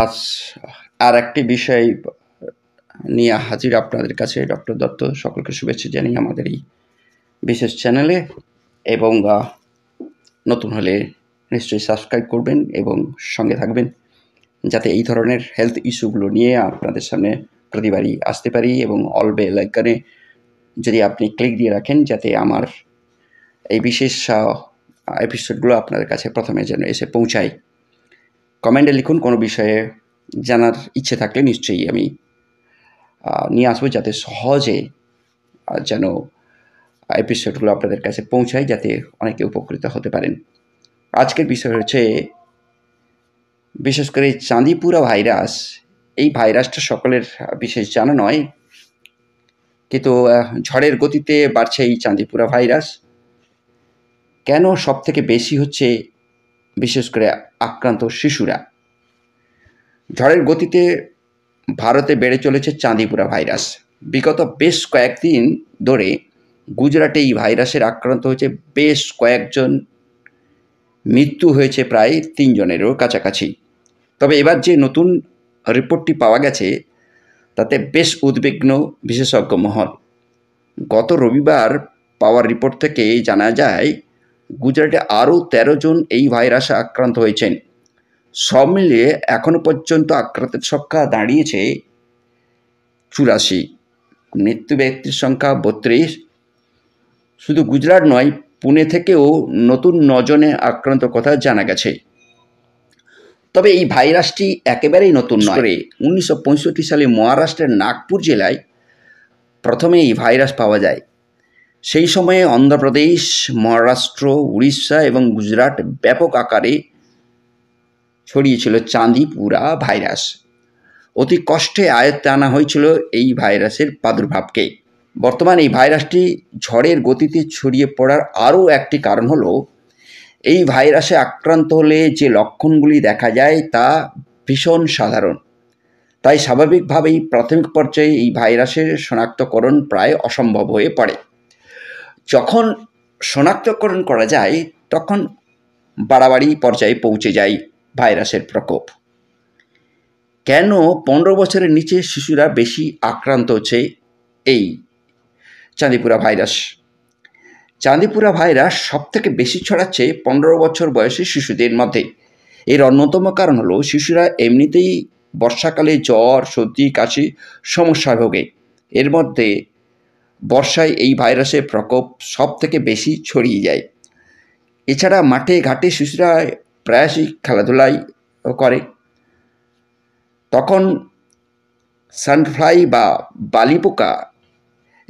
আজ আর একটি বিষয় নিয়ে হাজির আপনাদের কাছে ডক্টর দত্ত। সকলকে শুভেচ্ছা জানিয়ে আমাদের এই বিশেষ চ্যানেলে, এবং নতুন হলে নিশ্চয়ই সাবস্ক্রাইব করবেন এবং সঙ্গে থাকবেন, যাতে এই ধরনের হেলথ ইস্যুগুলো নিয়ে আপনাদের সামনে প্রতিবারই আসতে পারি। এবং অল বেল আইকনে যদি আপনি ক্লিক দিয়ে রাখেন, যাতে আমার এই বিশেষ এপিসোডগুলো আপনাদের কাছে প্রথমে যেন এসে পৌঁছায়। কমেন্টে লিখুন কোনো বিষয়ে জানার ইচ্ছে থাকলে, নিশ্চয়ই আমি নিয়ে আসবো, যাতে সহজে যেন এপিসোডগুলো আপনাদের কাছে পৌঁছায়, যাতে অনেকে উপকৃত হতে পারেন। আজকের বিষয় হচ্ছে বিশেষ করে চাঁদিপুরা ভাইরাস। এই ভাইরাসটা সকলের বিশেষ জানা নয়, কিন্তু ঝড়ের গতিতে বাড়ছে এই চাঁদিপুরা ভাইরাস। কেন সব থেকে বেশি হচ্ছে বিশেষ করে আক্রান্ত শিশুরা? ঝড়ের গতিতে ভারতে বেড়ে চলেছে চাঁদিপুরা ভাইরাস। বিগত বেশ কয়েকদিন ধরে গুজরাটে এই ভাইরাসের আক্রান্ত হয়েছে বেশ কয়েকজন, মৃত্যু হয়েছে প্রায় 3 জনেরও কাছাকাছি। তবে এবার যে নতুন রিপোর্টটি পাওয়া গেছে, তাতে বেশ উদ্বিগ্ন বিশেষজ্ঞ মহল। গত রবিবার পাওয়া রিপোর্ট থেকে জানা যায় গুজরাটে আরও 13 জন এই ভাইরাসে আক্রান্ত হয়েছেন। সব মিলিয়ে এখনও পর্যন্ত আক্রান্তের সংখ্যা দাঁড়িয়েছে 84। মৃত্যু ব্যক্তির সংখ্যা 32। শুধু গুজরাট নয়, পুনে থেকেও নতুন 9 জনে আক্রান্ত কথা জানা গেছে। তবে এই ভাইরাসটি একেবারেই নতুন নয়। 1965 সালে মহারাষ্ট্রের নাগপুর জেলায় প্রথমে এই ভাইরাস পাওয়া যায়। সেই সময়ে অন্ধ্রপ্রদেশ, মহারাষ্ট্র, উড়িষ্যা এবং গুজরাট ব্যাপক আকারে ছড়িয়েছিল চাঁদিপুরা ভাইরাস। অতি কষ্টে আয়ত্তে আনা হয়েছিল এই ভাইরাসের প্রাদুর্ভাবকে। বর্তমানে এই ভাইরাসটি ঝড়ের গতিতে ছড়িয়ে পড়ার আরও একটি কারণ হলো, এই ভাইরাসে আক্রান্ত হলে যে লক্ষণগুলি দেখা যায় তা ভীষণ সাধারণ। তাই স্বাভাবিকভাবেই প্রাথমিক পর্যায়ে এই ভাইরাসের শনাক্তকরণ প্রায় অসম্ভব হয়ে পড়ে। যখন শনাক্তকরণ করা যায়, তখন বাড়াবাড়ি পর্যায়ে পৌঁছে যায় ভাইরাসের প্রকোপ। কেন 15 বছরের নিচে শিশুরা বেশি আক্রান্ত হচ্ছে এই চাঁদিপুরা ভাইরাস? চাঁদিপুরা ভাইরাস সবথেকে বেশি ছড়াচ্ছে 15 বছর বয়সী শিশুদের মধ্যে। এর অন্যতম কারণ হলো, শিশুরা এমনিতেই বর্ষাকালে জ্বর, সর্দি, কাশি সমস্যায় ভোগে। এর মধ্যে বর্ষায় এই ভাইরাসের প্রকোপ সব থেকে বেশি ছড়িয়ে যায়। এছাড়া মাঠে ঘাটে শিশুরা প্রায়শই খেলাধুলাই করে, তখন সানফ্লাই বা বালি পোকা,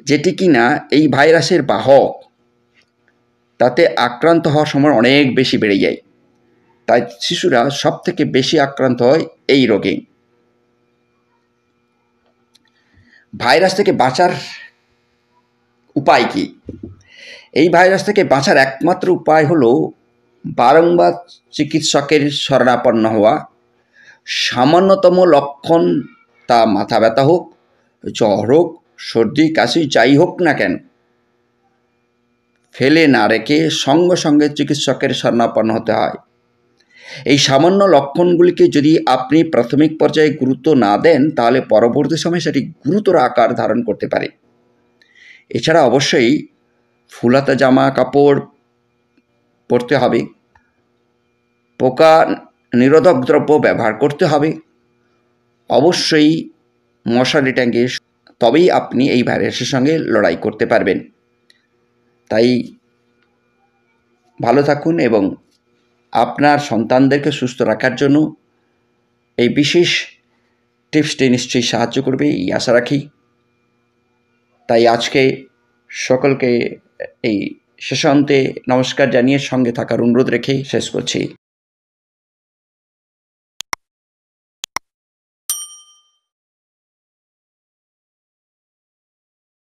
যেটি কিনা এই ভাইরাসের বাহক, তাতে আক্রান্ত হওয়ার সময় অনেক বেশি বেড়ে যায়। তাই শিশুরা সব থেকে বেশি আক্রান্ত হয় এই রোগে। ভাইরাস থেকে বাঁচার উপায় কি? এই ভাইরাস থেকে বাঁচার একমাত্র উপায় হলো বারংবার চিকিৎসকের শরণাপন্ন হওয়া। সামান্যতম লক্ষণ, তা মাথা ব্যথা হোক, জ্বর হোক, সর্দি, কাশি যাই হোক না কেন, ফেলে না রেখে সঙ্গে সঙ্গে চিকিৎসকের শরণাপন্ন হতে হয়। এই সামান্য লক্ষণগুলিকে যদি আপনি প্রাথমিক পর্যায়ে গুরুত্ব না দেন, তাহলে পরবর্তী সময়ে সেটি গুরুতর আকার ধারণ করতে পারে। এছাড়া অবশ্যই ফুলাতা জামা কাপড় পরতে হবে, পোকা নিরোধক দ্রব্য ব্যবহার করতে হবে, অবশ্যই মশারি টাঙিয়ে, তবেই আপনি এই ভাইরাসের সঙ্গে লড়াই করতে পারবেন। তাই ভালো থাকুন এবং আপনার সন্তানদেরকে সুস্থ রাখার জন্য এই বিশেষ টিপসটি নিশ্চয়ই সাহায্য করবে, এই আশা রাখি। তাই আজকে সকলকে এই শেষান্তে নমস্কার জানিয়ে সঙ্গে থাকার অনুরোধ রেখে শেষ করছি।